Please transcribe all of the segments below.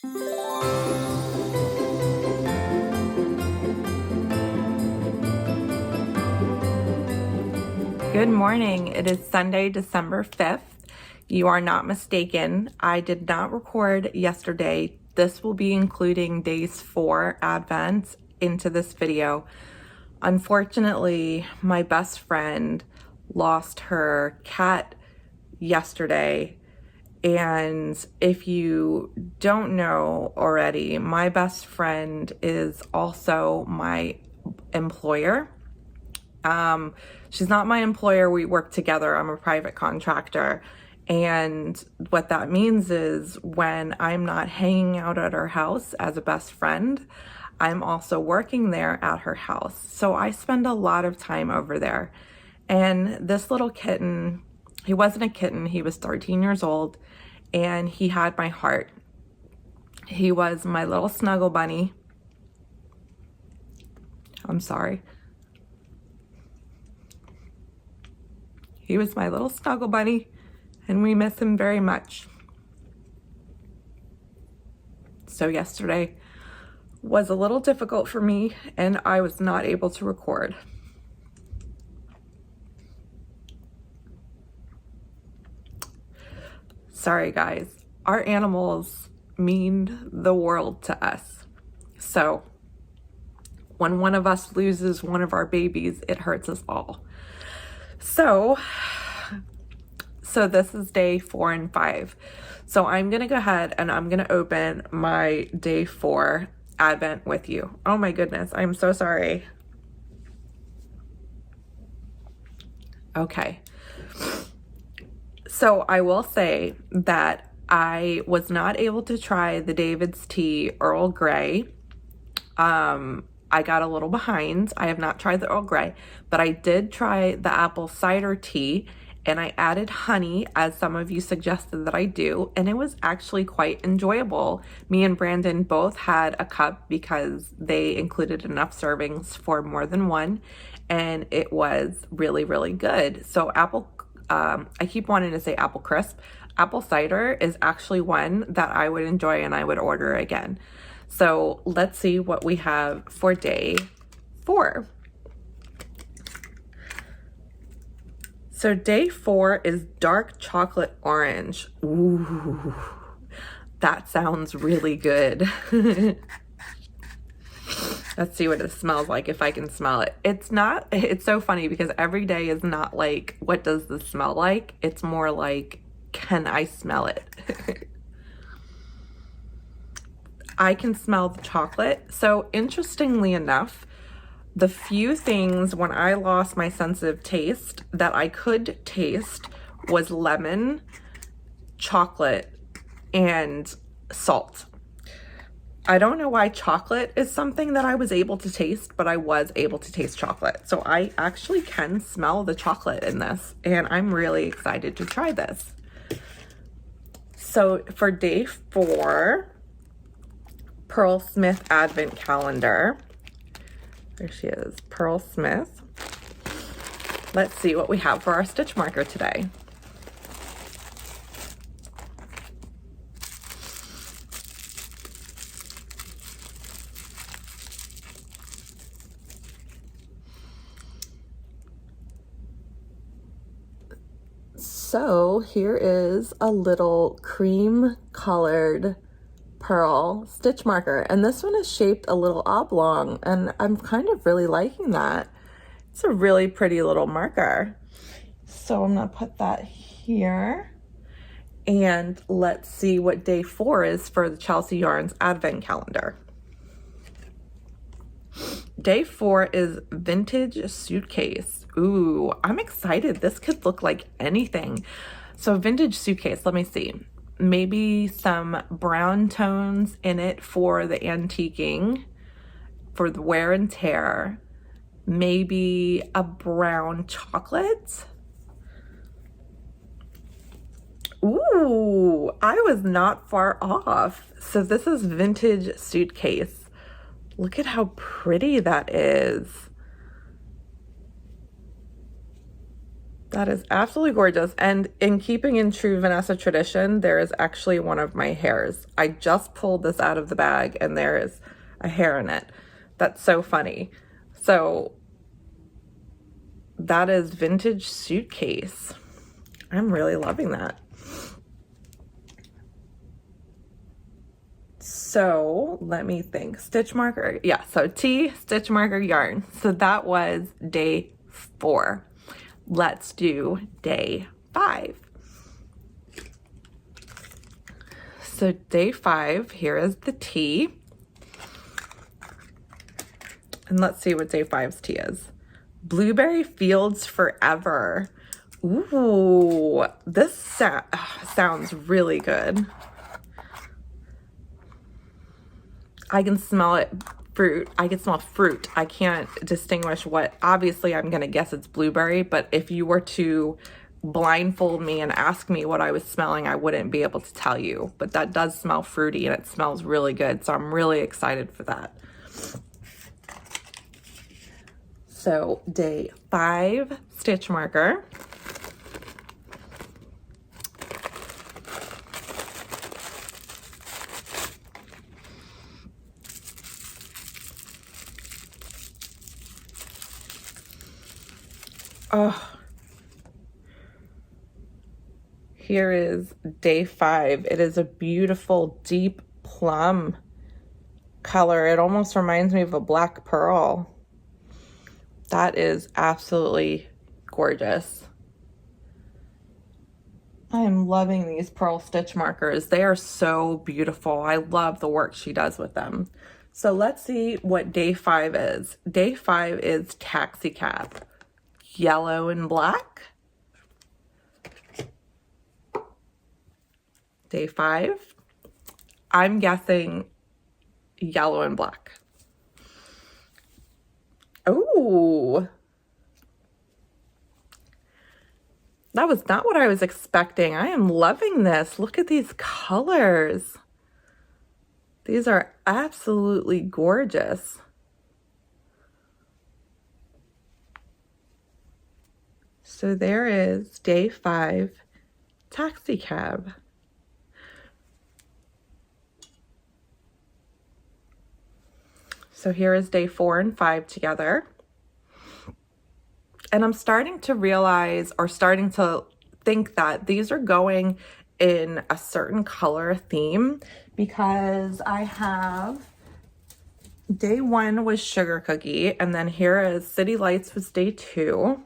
Good morning. It is Sunday, December 5th. You are not mistaken. I did not record yesterday. This will be including days 4 Advent into this video. Unfortunately, my best friend lost her cat yesterday. And if you don't know already, my best friend is also my employer. She's not my employer. We work together. I'm a private contractor. And what that means is when I'm not hanging out at her house as a best friend, I'm also working there at her house. So I spend a lot of time over there. And this little kitten, he wasn't a kitten, he was 13 years old, and he had my heart. He was my little snuggle bunny. I'm sorry. He was my little snuggle bunny, and we miss him very much. So yesterday was a little difficult for me, and I was not able to record. Sorry guys, our animals mean the world to us. So when one of us loses one of our babies, it hurts us all. So this is day 4 and 5. So I'm going to go ahead and I'm going to open my day 4 Advent with you. Oh my goodness, I'm so sorry. Okay. So I will say that I was not able to try the David's Tea Earl Grey. I got a little behind. I have not tried the Earl Grey, but I did try the apple cider tea, and I added honey, as some of you suggested that I do, and it was actually quite enjoyable. Me and Brandon both had a cup because they included enough servings for more than one, and it was really, really good. So I keep wanting to say apple crisp. Apple cider is actually one that I would enjoy and I would order again. So let's see what we have for day 4. So day 4 is dark chocolate orange. Ooh, that sounds really good. Let's see what it smells like, if I can smell it. It's so funny because every day is not like, what does this smell like? It's more like, can I smell it? I can smell the chocolate. So interestingly enough, the few things when I lost my sense of taste that I could taste was lemon, chocolate, and salt. I don't know why chocolate is something that I was able to taste, but I was able to taste chocolate. So I actually can smell the chocolate in this, and I'm really excited to try this. So for day 4, Pearl Smith Advent Calendar. There she is, Pearl Smith. Let's see what we have for our stitch marker today. So here is a little cream colored pearl stitch marker, and this one is shaped a little oblong, and I'm kind of really liking that. It's a really pretty little marker. So I'm gonna put that here, and let's see what day 4 is for the Chelsea Yarns Advent Calendar. Day 4 is Vintage Suitcase. Ooh, I'm excited. This could look like anything. So vintage suitcase, let me see. Maybe some brown tones in it for the antiquing, for the wear and tear. Maybe a brown chocolate. Ooh, I was not far off. So this is Vintage Suitcase. Look at how pretty that is. That is absolutely gorgeous. And in keeping in true Vanessa tradition, there is actually one of my hairs. I just pulled this out of the bag and there is a hair in it. That's so funny. So that is vintage suitcase. I'm really loving that. So let me think. Stitch marker. Yeah, so T, stitch marker, yarn. So that was day 4. Let's do day 5. So day 5, here is the T. And let's see what day 5's T is. Blueberry Fields Forever. Ooh, this sounds really good. I can smell it. Fruit. I can smell fruit. I can't distinguish what. Obviously, I'm going to guess it's blueberry, but if you were to blindfold me and ask me what I was smelling, I wouldn't be able to tell you. But that does smell fruity and it smells really good. So I'm really excited for that. So day 5, stitch marker. Oh, here is day 5. It is a beautiful deep plum color. It almost reminds me of a black pearl. That is absolutely gorgeous. I am loving these pearl stitch markers. They are so beautiful. I love the work she does with them. So let's see what day 5 is. Day 5 is Taxi Cab. Yellow and black. Day 5. I'm guessing yellow and black. Oh, that was not what I was expecting. I am loving this. Look at these colors. These are absolutely gorgeous. So there is day 5, Taxi Cab. So here is day 4 and 5 together. And I'm starting to realize, or starting to think, that these are going in a certain color theme, because I have day 1 was Sugar Cookie, and then here is City Lights was day 2.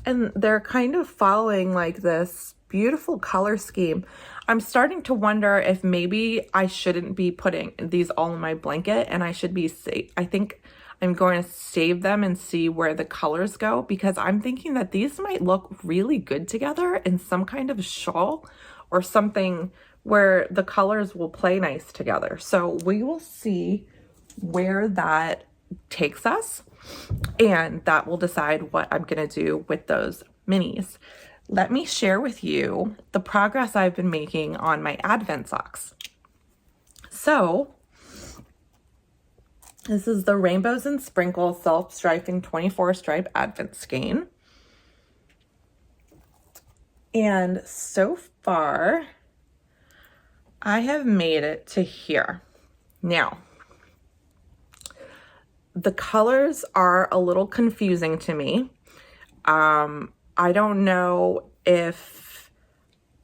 And they're kind of following like this beautiful color scheme. I'm starting to wonder if maybe I shouldn't be putting these all in my blanket, and I should be I think I'm going to save them and see where the colors go, because I'm thinking that these might look really good together in some kind of shawl or something where the colors will play nice together. So we will see where that takes us, and that will decide what I'm going to do with those minis. Let me share with you the progress I've been making on my Advent socks. So this is the Rainbows and Sprinkles Self-Striping 24 Stripe Advent Skein. And so far, I have made it to here. Now, the colors are a little confusing to me. I don't know if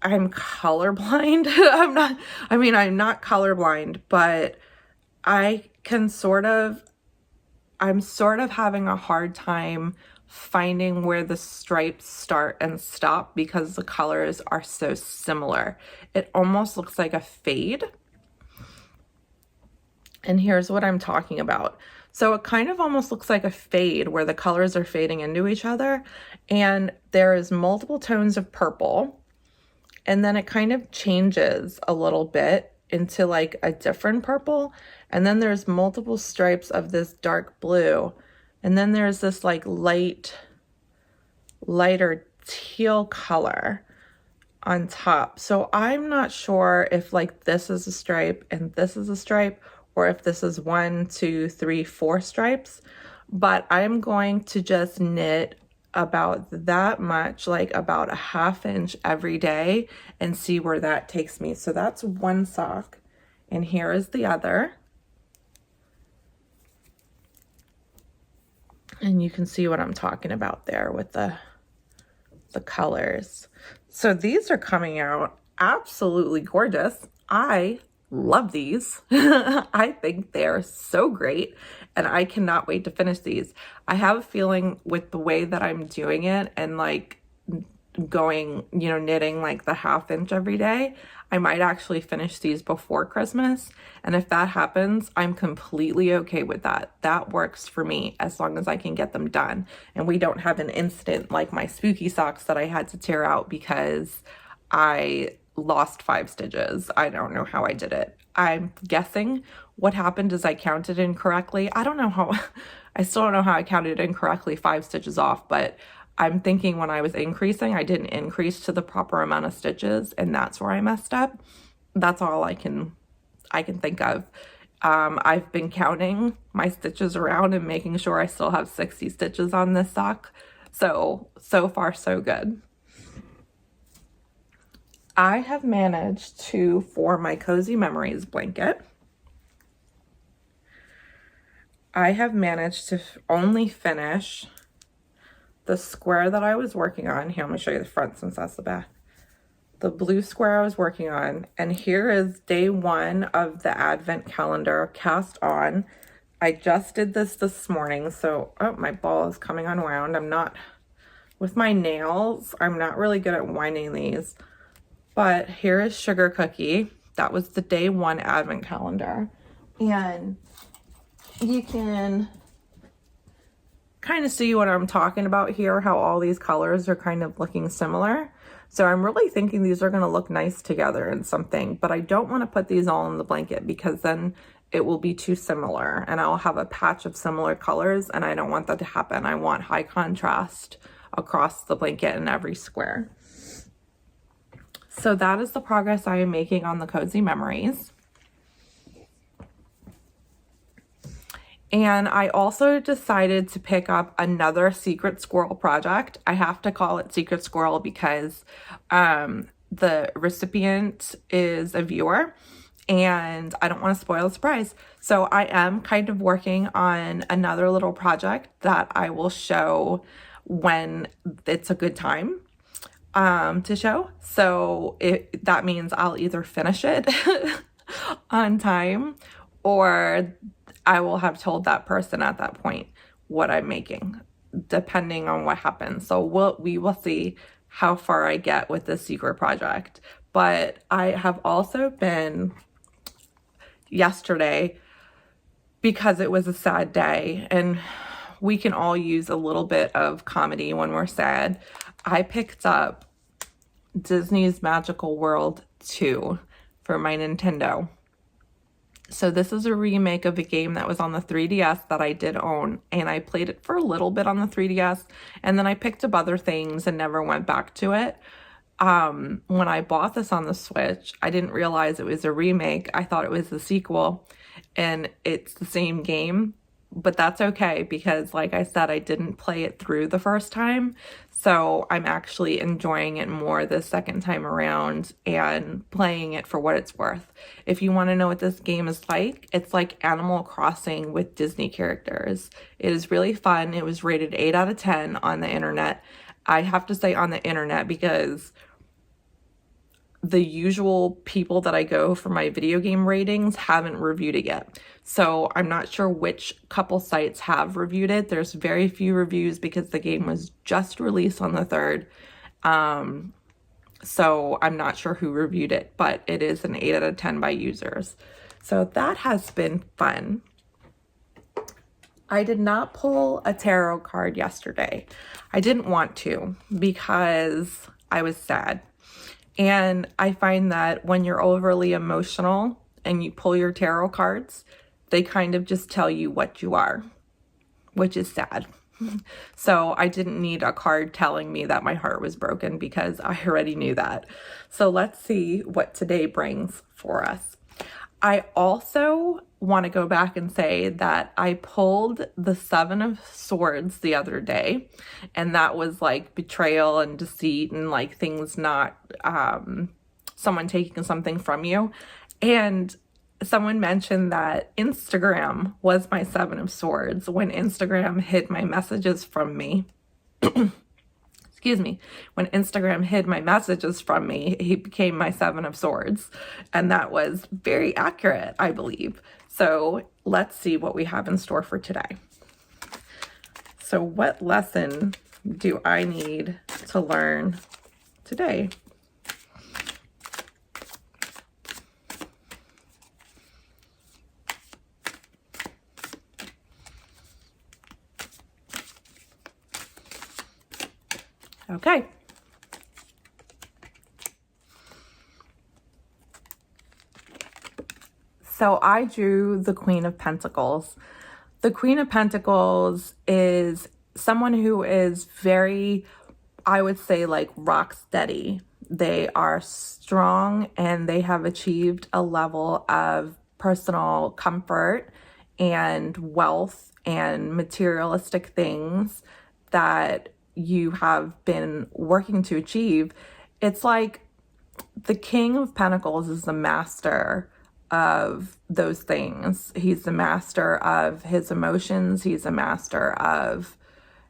I'm colorblind. I'm not colorblind, but I'm sort of having a hard time finding where the stripes start and stop because the colors are so similar. It almost looks like a fade. And here's what I'm talking about. So it kind of almost looks like a fade where the colors are fading into each other, and there is multiple tones of purple, and then it kind of changes a little bit into like a different purple, and then there's multiple stripes of this dark blue, and then there's this like lighter teal color on top. So I'm not sure if like this is a stripe and this is a stripe, or if this is 1, 2, 3, 4 stripes, but I'm going to just knit about that much, like about a ½ inch every day, and see where that takes me. So that's one sock, and here is the other. And you can see what I'm talking about there with the colors. So these are coming out absolutely gorgeous. I love these. I think they're so great, and I cannot wait to finish these. I have a feeling with the way that I'm doing it and like going, you know, knitting like the ½ inch every day, I might actually finish these before Christmas. And if that happens, I'm completely okay with that. That works for me as long as I can get them done. And we don't have an incident like my spooky socks that I had to tear out because I lost 5 stitches. I don't know how I did it. I'm guessing what happened is I counted incorrectly. I don't know how, I still don't know how I counted incorrectly 5 stitches off, but I'm thinking when I was increasing, I didn't increase to the proper amount of stitches, and that's where I messed up. That's all I can think of. I've been counting my stitches around and making sure I still have 60 stitches on this sock. So far so good. I have managed to, for my Cozy Memories blanket, I have managed to only finish the square that I was working on. Here, let me show you the front since that's the back. The blue square I was working on, and here is day 1 of the advent calendar cast on. I just did this morning, so oh, my ball is coming unwound. I'm not, with my nails, I'm not really good at winding these. But here is Sugar Cookie. That was the day 1 advent calendar. And you can kind of see what I'm talking about here, how all these colors are kind of looking similar. So I'm really thinking these are going to look nice together in something, but I don't want to put these all in the blanket because then it will be too similar and I'll have a patch of similar colors, and I don't want that to happen. I want high contrast across the blanket in every square. So that is the progress I am making on the Cozy Memories. And I also decided to pick up another Secret Squirrel project. I have to call it Secret Squirrel because the recipient is a viewer and I don't want to spoil the surprise. So I am kind of working on another little project that I will show when it's a good time to show. So that means I'll either finish it on time, or I will have told that person at that point what I'm making, depending on what happens. So we will see how far I get with this secret project. But I have also been, yesterday, because it was a sad day, and we can all use a little bit of comedy when we're sad, I picked up Disney's Magical World 2 for my Nintendo. So this is a remake of a game that was on the 3DS that I did own, and I played it for a little bit on the 3DS, and then I picked up other things and never went back to it. When I bought this on the Switch, I didn't realize it was a remake. I thought it was the sequel, and it's the same game, but that's okay because, like I said, I didn't play it through the first time, so I'm actually enjoying it more the second time around and playing it for what it's worth. If you want to know what this game is like, it's like Animal Crossing with Disney characters. It is really fun. It was rated 8 out of 10 on the internet. I have to say on the internet because the usual people that I go for my video game ratings haven't reviewed it yet. So I'm not sure which couple sites have reviewed it. There's very few reviews because the game was just released on the 3rd. So I'm not sure who reviewed it, but it is an 8 out of 10 by users. So that has been fun. I did not pull a tarot card yesterday. I didn't want to because I was sad. And I find that when you're overly emotional and you pull your tarot cards, they kind of just tell you what you are, which is sad. So I didn't need a card telling me that my heart was broken because I already knew that. So let's see what today brings for us. I also want to go back and say that I pulled the Seven of Swords the other day, and that was like betrayal and deceit and like things not, someone taking something from you. And someone mentioned that Instagram was my Seven of Swords when Instagram hid my messages from me. Excuse me, when Instagram hid my messages from me, he became my Seven of Swords. And that was very accurate, I believe. So let's see what we have in store for today. So what lesson do I need to learn today? Okay. So I drew the Queen of Pentacles. The Queen of Pentacles is someone who is very, I would say, like rock steady. They are strong and they have achieved a level of personal comfort and wealth and materialistic things that you have been working to achieve. It's like the King of Pentacles is the master of those things. He's the master of his emotions. He's a master of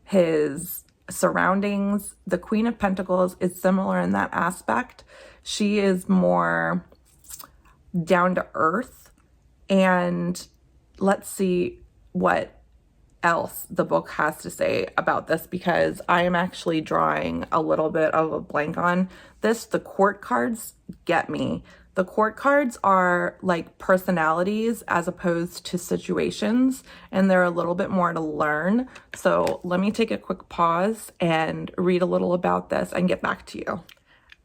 his surroundings. The Queen of Pentacles is similar in that aspect. She is more down to earth. And let's see what else the book has to say about this, because I am actually drawing a little bit of a blank on this. The court cards get me. The court cards are like personalities as opposed to situations, and they're a little bit more to learn. So let me take a quick pause and read a little about this and get back to you.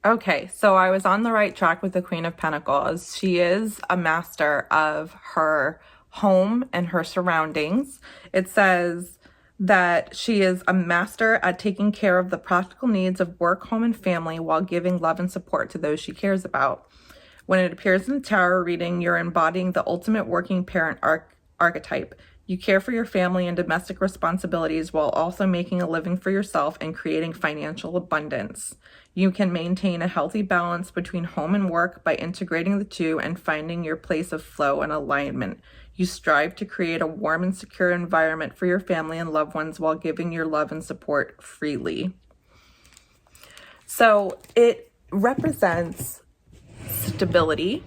Okay, so I was on the right track with the Queen of Pentacles. She is a master of her home and her surroundings. It says that she is a master at taking care of the practical needs of work, home, and family while giving love and support to those she cares about. When it appears in the tarot reading, you're embodying the ultimate working parent archetype. You care for your family and domestic responsibilities while also making a living for yourself and creating financial abundance. You can maintain a healthy balance between home and work by integrating the two and finding your place of flow and alignment. You strive to create a warm and secure environment for your family and loved ones while giving your love and support freely. So it represents stability.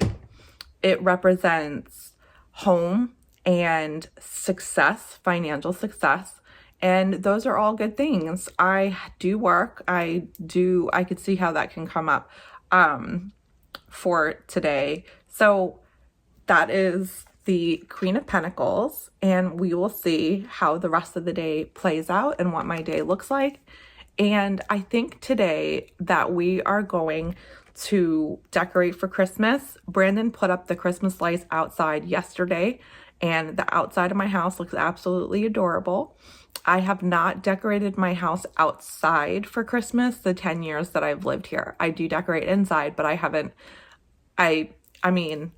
It represents home and success, financial success. And those are all good things. I do work. I could see how that can come up for today. So that is the Queen of Pentacles, and we will see how the rest of the day plays out and what my day looks like. And I think today that we are going to decorate for Christmas. Brandon put up the Christmas lights outside yesterday, and the outside of my house looks absolutely adorable. I have not decorated my house outside for Christmas the 10 years that I've lived here. I do decorate inside, but I haven't. I mean,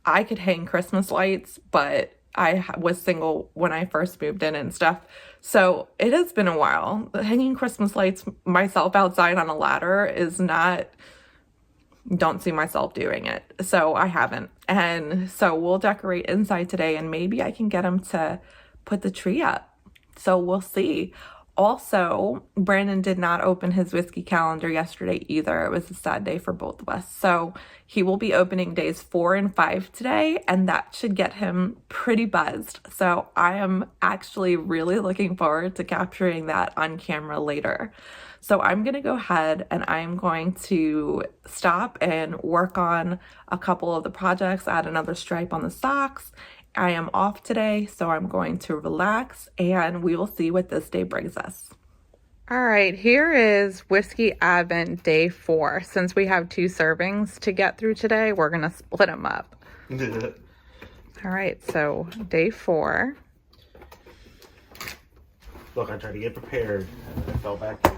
I could hang Christmas lights, but I was single when I first moved in and stuff. So it has been a while. Hanging Christmas lights myself outside on a ladder is not, don't see myself doing it. So I haven't. And so we'll decorate inside today, and maybe I can get him to put the tree up. So we'll see. Also, Brandon did not open his whiskey calendar yesterday either. It was a sad day for both of us. So he will be opening days 4 and 5 today, and that should get him pretty buzzed. So I am actually really looking forward to capturing that on camera later. So I'm going to go ahead and I'm going to stop and work on a couple of the projects, add another stripe on the socks. I am off today, so I'm going to relax, and we will see what this day brings us. All right, here is Whiskey Advent Day 4. Since we have 2 servings to get through today, we're going to split them up. All right, so Day 4. Look, I tried to get prepared, and I fell back in.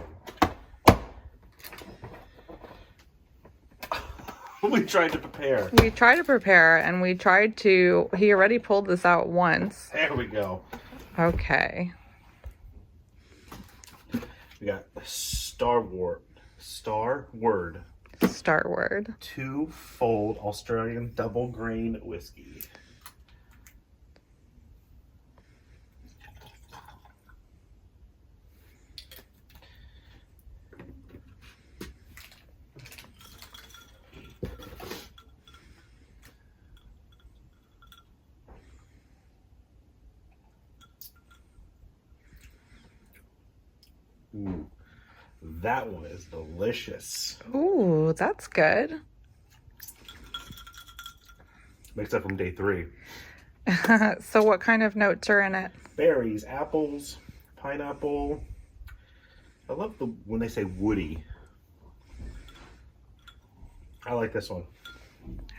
We tried to prepare. We tried to prepare, and we tried to... He already pulled this out once. There we go. Okay. We got Starward. 2-fold Australian double grain whiskey. Ooh, that one is delicious. Ooh, that's good. Mixed up from day 3. So what kind of notes are in it? Berries, apples, pineapple. I love when they say woody. I like this one.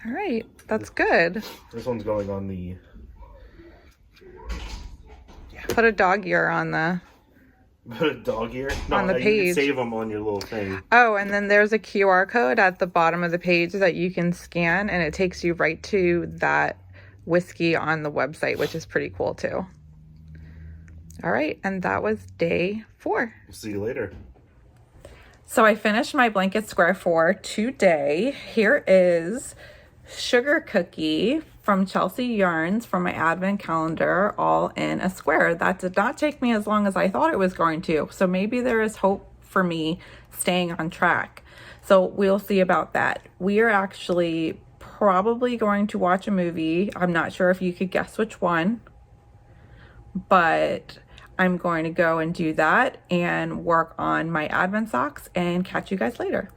All right, that's good. This one's going on the... Put a dog ear on the... Put a dog ear? No, on the you page. can save them on your little thing. Oh, and then there's a QR code at the bottom of the page that you can scan, and it takes you right to that whiskey on the website, which is pretty cool too. All right, and that was day 4. We'll see you later. So I finished my blanket square for today. Here is Sugar Cookie from Chelsea Yarns from my advent calendar, all in a square. That did not take me as long as I thought it was going to. So maybe there is hope for me staying on track. So we'll see about that. We are actually probably going to watch a movie. I'm not sure if you could guess which one, but I'm going to go and do that and work on my advent socks and catch you guys later.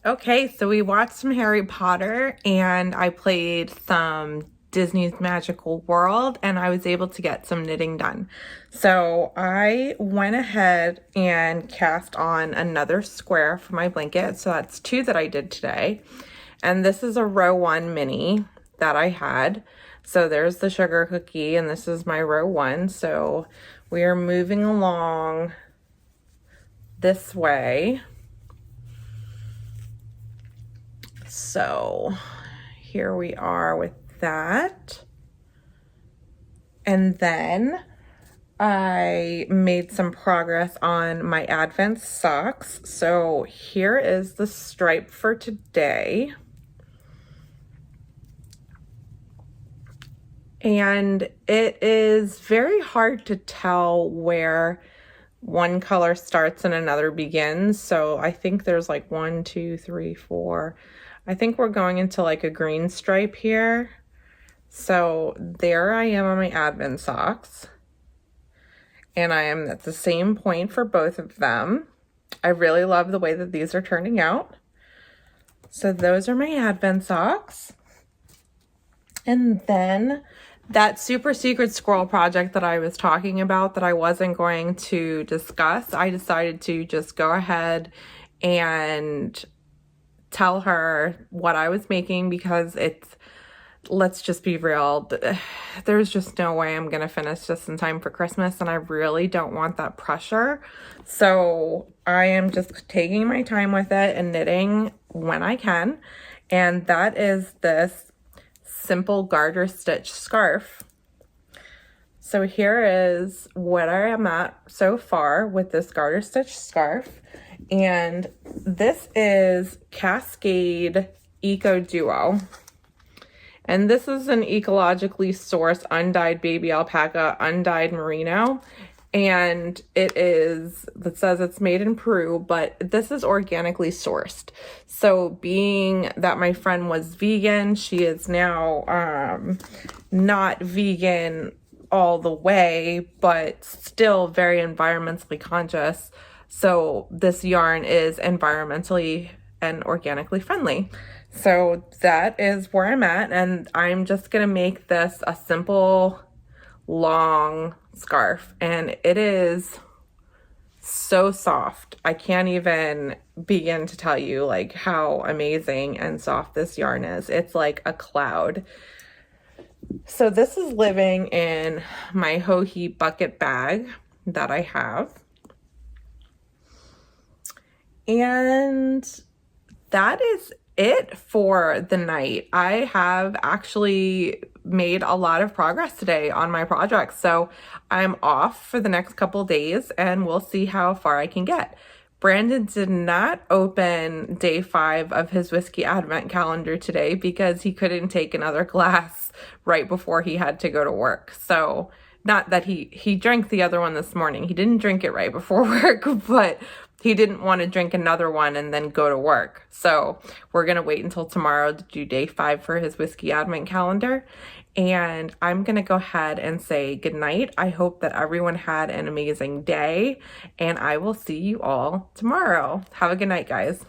Okay, so we watched some Harry Potter and I played some Disney's Magical World and I was able to get some knitting done. So I went ahead and cast on another square for my blanket. So that's 2 that I did today. And this is a row 1 mini that I had. So there's the Sugar Cookie and this is my row 1. So we are moving along this way. So here we are with that. And then I made some progress on my advent socks. So here is the stripe for today. And it is very hard to tell where one color starts and another begins. So I think there's like 1, 2, 3, 4. I think we're going into like a green stripe here. So there I am on my advent socks. And I am at the same point for both of them. I really love the way that these are turning out. So those are my advent socks. And then that super secret squirrel project that I was talking about that I wasn't going to discuss, I decided to just go ahead and tell her what I was making because it's, let's just be real, there's just no way I'm gonna finish this in time for Christmas and I really don't want that pressure. So I am just taking my time with it and knitting when I can. And that is this simple garter stitch scarf. So here is what I am at so far with this garter stitch scarf. And this is Cascade Eco Duo. And this is an ecologically sourced undyed baby alpaca, undyed merino. And it says it's made in Peru, but this is organically sourced. So being that my friend was vegan, she is now not vegan all the way, but still very environmentally conscious. So this yarn is environmentally and organically friendly. So that is where I'm at, and I'm just gonna make this a simple long scarf, and it is so soft. I can't even begin to tell you like how amazing and soft this yarn is. It's like a cloud. So this is living in my Hohi bucket bag that I have. And that is it for the night. I have actually made a lot of progress today on my project, so I'm off for the next couple days and we'll see how far I can get. Brandon did not open day 5 of his whiskey advent calendar today because he couldn't take another glass right before he had to go to work. So not that he drank the other one this morning. He didn't drink it right before work, but he didn't want to drink another one and then go to work. So we're going to wait until tomorrow to do day 5 for his whiskey advent calendar. And I'm going to go ahead and say goodnight. I hope that everyone had an amazing day, and I will see you all tomorrow. Have a good night, guys.